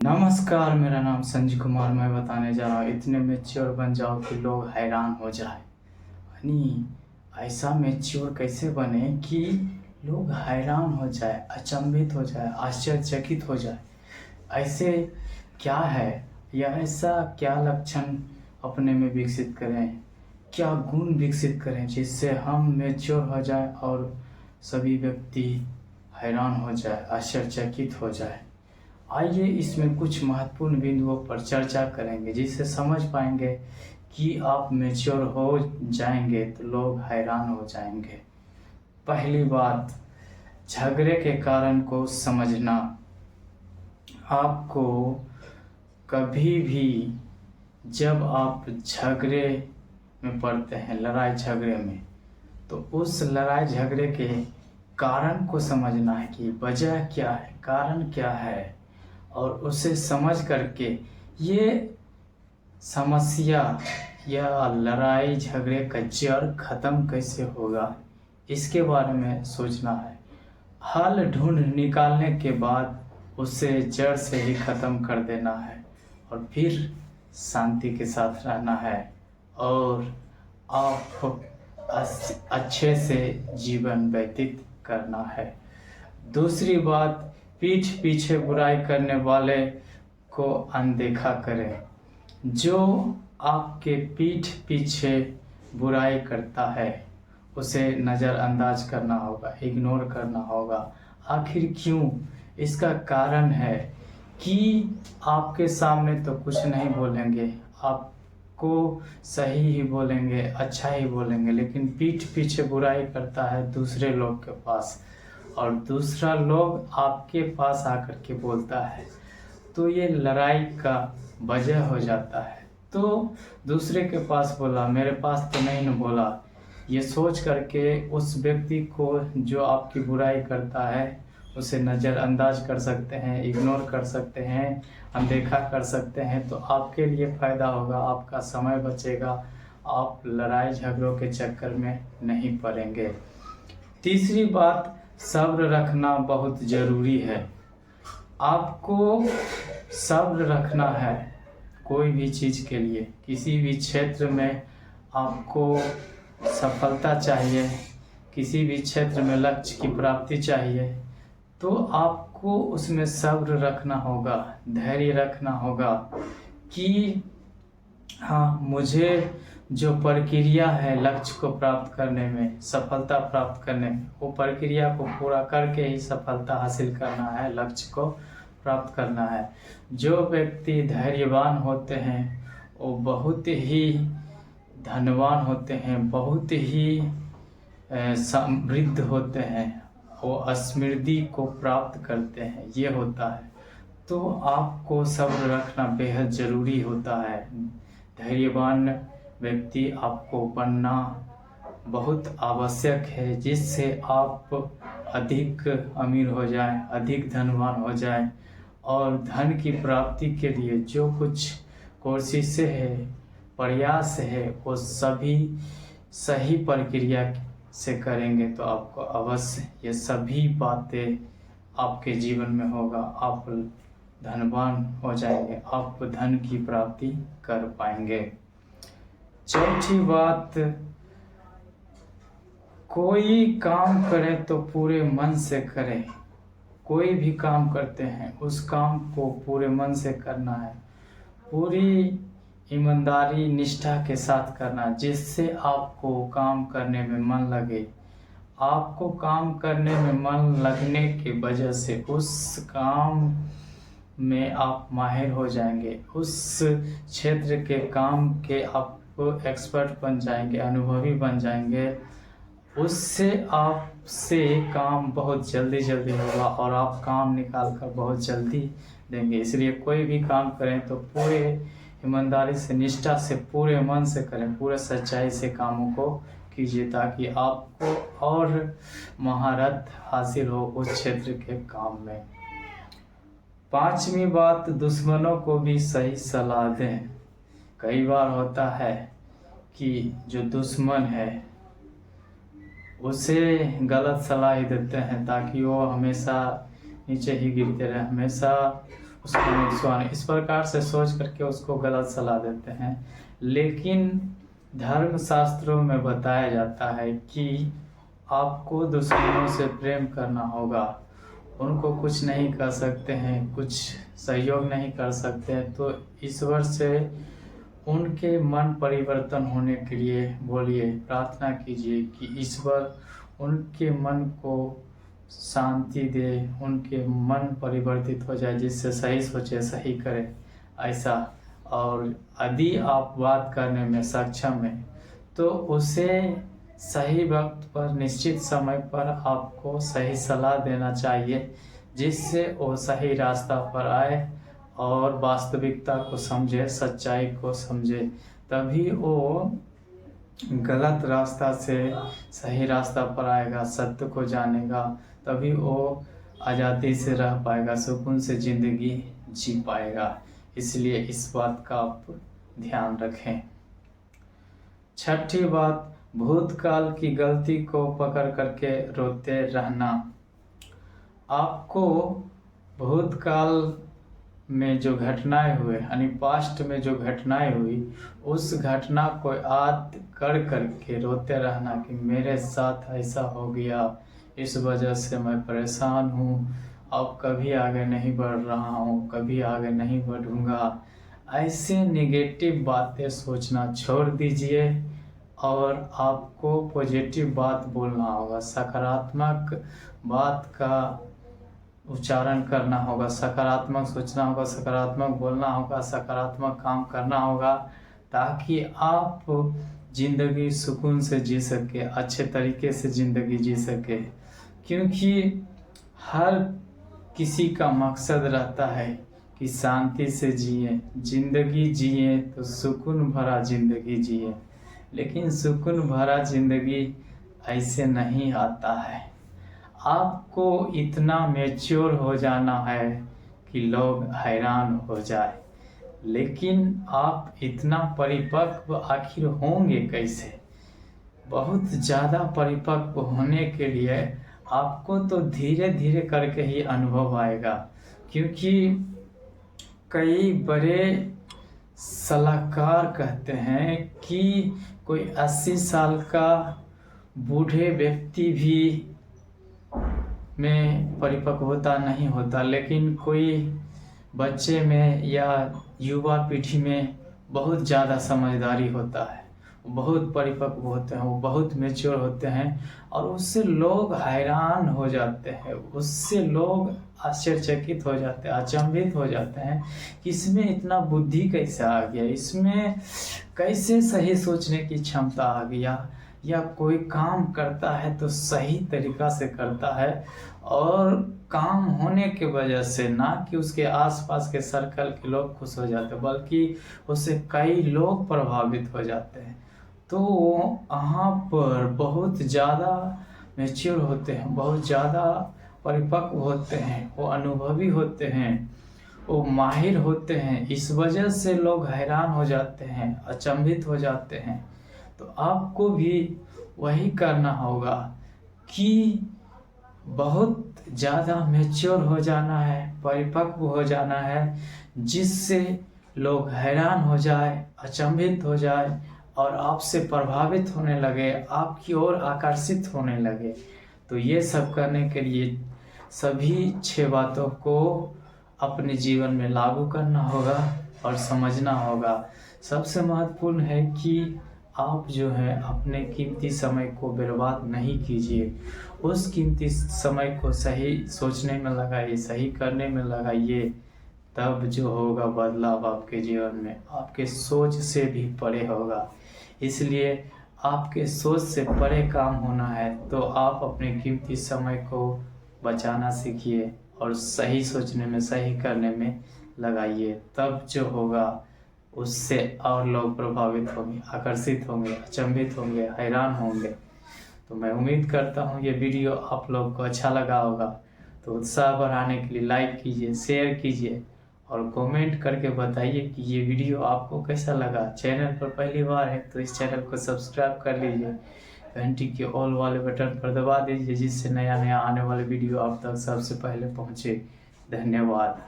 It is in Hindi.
नमस्कार, मेरा नाम संजय कुमार। मैं बताने जा रहा हूँ इतने मैच्योर बन जाओ कि लोग हैरान हो जाए। यानी ऐसा मैच्योर कैसे बने कि लोग हैरान हो जाए, अचंभित हो जाए, आश्चर्यचकित हो जाए। ऐसे क्या है या ऐसा क्या लक्षण अपने में विकसित करें, क्या गुण विकसित करें जिससे हम मैच्योर हो जाए और सभी व्यक्ति हैरान हो जाए, आश्चर्यचकित हो जाए। आइए इसमें कुछ महत्वपूर्ण बिंदुओं पर चर्चा करेंगे जिससे समझ पाएंगे कि आप मैच्योर हो जाएंगे तो लोग हैरान हो जाएंगे। पहली बात, झगड़े के कारण को समझना। आपको कभी भी जब आप झगड़े में पड़ते हैं, लड़ाई झगड़े में, तो उस लड़ाई झगड़े के कारण को समझना है कि वजह क्या है, कारण क्या है, और उसे समझ करके ये समस्या या लड़ाई झगड़े का जड़ खत्म कैसे होगा, इसके बारे में सोचना है। हल ढूंढ निकालने के बाद उसे जड़ से ही खत्म कर देना है और फिर शांति के साथ रहना है और आप अच्छे से जीवन व्यतीत करना है। दूसरी बात, पीठ पीछे बुराई करने वाले को अनदेखा करें। जो आपके पीठ पीछे बुराई करता है उसे नज़रअंदाज करना होगा, इग्नोर करना होगा। आखिर क्यों? इसका कारण है कि आपके सामने तो कुछ नहीं बोलेंगे, आपको सही ही बोलेंगे, अच्छा ही बोलेंगे, लेकिन पीठ पीछे बुराई करता है दूसरे लोग के पास और दूसरा लोग आपके पास आकर के बोलता है, तो ये लड़ाई का वजह हो जाता है। तो दूसरे के पास बोला, मेरे पास तो नहीं न बोला, ये सोच करके उस व्यक्ति को जो आपकी बुराई करता है उसे नज़रअंदाज कर सकते हैं, इग्नोर कर सकते हैं, अनदेखा कर सकते हैं। तो आपके लिए फ़ायदा होगा, आपका समय बचेगा, आप लड़ाई झगड़ों के चक्कर में नहीं पड़ेंगे। तीसरी बात, सब्र रखना बहुत ज़रूरी है। आपको सब्र रखना है कोई भी चीज़ के लिए। किसी भी क्षेत्र में आपको सफलता चाहिए, किसी भी क्षेत्र में लक्ष्य की प्राप्ति चाहिए, तो आपको उसमें सब्र रखना होगा, धैर्य रखना होगा कि हाँ, मुझे जो प्रक्रिया है लक्ष्य को प्राप्त करने में, सफलता प्राप्त करने में, वो प्रक्रिया को पूरा करके ही सफलता हासिल करना है, लक्ष्य को प्राप्त करना है। जो व्यक्ति धैर्यवान होते हैं वो बहुत ही धनवान होते हैं, बहुत ही समृद्ध होते हैं, वो समृद्धि को प्राप्त करते हैं, ये होता है। तो आपको सब्र रखना बेहद ज़रूरी होता है। धैर्यवान व्यक्ति आपको बनना बहुत आवश्यक है, जिससे आप अधिक अमीर हो जाएं, अधिक धनवान हो जाएं और धन की प्राप्ति के लिए जो कुछ कोशिशें है, प्रयास है, वो सभी सही प्रक्रिया से करेंगे तो आपको अवश्य ये सभी बातें आपके जीवन में होगा। आप धनवान हो जाएंगे, आप धन की प्राप्ति कर पाएंगे। चौथी बात, कोई काम करें तो पूरे मन से करें। कोई भी काम करते हैं उस काम को पूरे मन से करना है, पूरी ईमानदारी निष्ठा के साथ करना, जिससे आपको काम करने में मन लगे। आपको काम करने में मन लगने की वजह से उस काम में आप माहिर हो जाएंगे, उस क्षेत्र के काम के आप एक्सपर्ट बन जाएंगे, अनुभवी बन जाएंगे। उससे आपसे काम बहुत जल्दी होगा और आप काम निकाल कर बहुत जल्दी देंगे। इसलिए कोई भी काम करें तो पूरे ईमानदारी से, निष्ठा से, पूरे मन से करें, पूरे सच्चाई से कामों को कीजिए ताकि आपको और महारत हासिल हो उस क्षेत्र के काम में। पांचवी बात, दुश्मनों को भी सही सलाह दें। कई बार होता है कि जो दुश्मन है उसे गलत सलाह ही देते हैं ताकि वो हमेशा नीचे ही गिरते रहे, हमेशा उसको नुकसान, इस प्रकार से सोच करके उसको गलत सलाह देते हैं। लेकिन धर्म शास्त्रों में बताया जाता है कि आपको दुश्मनों से प्रेम करना होगा, उनको कुछ नहीं कर सकते हैं, कुछ सहयोग नहीं कर सकते हैं, तो ईश्वर से उनके मन परिवर्तन होने के लिए बोलिए, प्रार्थना कीजिए कि ईश्वर उनके मन को शांति दे, उनके मन परिवर्तित हो जाए, जिससे सही सोचे, सही करे ऐसा। और यदि आप बात करने में सक्षम हैं तो उसे सही वक्त पर, निश्चित समय पर आपको सही सलाह देना चाहिए, जिससे वो सही रास्ता पर आए और वास्तविकता को समझे, सच्चाई को समझे। तभी वो गलत रास्ता से सही रास्ता पर आएगा, सत्य को जानेगा, तभी वो आज़ादी से रह पाएगा, सुकून से ज़िंदगी जी पाएगा। इसलिए इस बात का आप ध्यान रखें। छठी बात, भूतकाल की गलती को पकड़ करके रोते रहना। आपको भूतकाल में जो घटनाएं हुए, यानी पास्ट में जो घटनाएं हुई, उस घटना को याद कर करके रोते रहना कि मेरे साथ ऐसा हो गया, इस वजह से मैं परेशान हूँ, अब कभी आगे नहीं बढ़ रहा हूँ, कभी आगे नहीं बढ़ूँगा। ऐसे निगेटिव बातें सोचना छोड़ दीजिए और आपको पॉजिटिव बात बोलना होगा, सकारात्मक बात का उच्चारण करना होगा, सकारात्मक सोचना होगा, सकारात्मक बोलना होगा, सकारात्मक काम करना होगा, ताकि आप ज़िंदगी सुकून से जी सके, अच्छे तरीके से ज़िंदगी जी सके। क्योंकि हर किसी का मकसद रहता है कि शांति से जिए, ज़िंदगी जिए तो सुकून भरा ज़िंदगी जिए। लेकिन सुकून भरा ज़िंदगी ऐसे नहीं आता है। आपको इतना मैच्योर हो जाना है कि लोग हैरान हो जाए। लेकिन आप इतना परिपक्व आखिर होंगे कैसे? बहुत ज़्यादा परिपक्व होने के लिए आपको तो धीरे धीरे करके ही अनुभव आएगा। क्योंकि कई बड़े सलाहकार कहते हैं कि कोई 80 साल का बूढ़े व्यक्ति भी में परिपक्वता नहीं होता, लेकिन कोई बच्चे में या युवा पीढ़ी में बहुत ज़्यादा समझदारी होता है, वो बहुत परिपक्व होते हैं, वो बहुत मैच्योर होते हैं और उससे लोग हैरान हो जाते हैं, उससे लोग आश्चर्यचकित हो जाते हैं, अचंभित हो जाते हैं कि इसमें इतना बुद्धि कैसे आ गया, इसमें कैसे सही सोचने की क्षमता आ गया, या कोई काम करता है तो सही तरीक़ा से करता है और काम होने के वजह से ना कि उसके आसपास के सर्कल के लोग खुश हो जाते हैं, बल्कि उससे कई लोग प्रभावित हो जाते हैं। तो वहाँ पर बहुत ज़्यादा मैच्योर होते हैं, बहुत ज़्यादा परिपक्व होते हैं, वो अनुभवी होते हैं, वो माहिर होते हैं। इस वजह से लोग हैरान हो जाते हैं, अचंभित हो जाते हैं। तो आपको भी वही करना होगा कि बहुत ज़्यादा मैच्योर हो जाना है, परिपक्व हो जाना है, जिससे लोग हैरान हो जाए, अचंभित हो जाए और आपसे प्रभावित होने लगे, आपकी ओर आकर्षित होने लगे। तो ये सब करने के लिए सभी 6 बातों को अपने जीवन में लागू करना होगा और समझना होगा। सबसे महत्वपूर्ण है कि आप जो है अपने कीमती समय को बर्बाद नहीं कीजिए, उस कीमती समय को सही सोचने में लगाइए, सही करने में लगाइए, तब जो होगा बदलाव आपके जीवन में आपके सोच से भी परे होगा। इसलिए आपके सोच से परे काम होना है तो आप अपने कीमती समय को बचाना सीखिए और सही सोचने में, सही करने में लगाइए, तब जो होगा उससे और लोग प्रभावित होंगे, आकर्षित होंगे, अचंभित होंगे, हैरान होंगे। तो मैं उम्मीद करता हूँ ये वीडियो आप लोग को अच्छा लगा होगा। तो उत्साह बढ़ाने के लिए लाइक कीजिए, शेयर कीजिए और कमेंट करके बताइए कि ये वीडियो आपको कैसा लगा। चैनल पर पहली बार है तो इस चैनल को सब्सक्राइब कर लीजिए, घंटी के ऑल वाले बटन पर दबा दीजिए, जिससे नया नया आने वाले वीडियो आप तक सबसे पहले पहुँचे। धन्यवाद।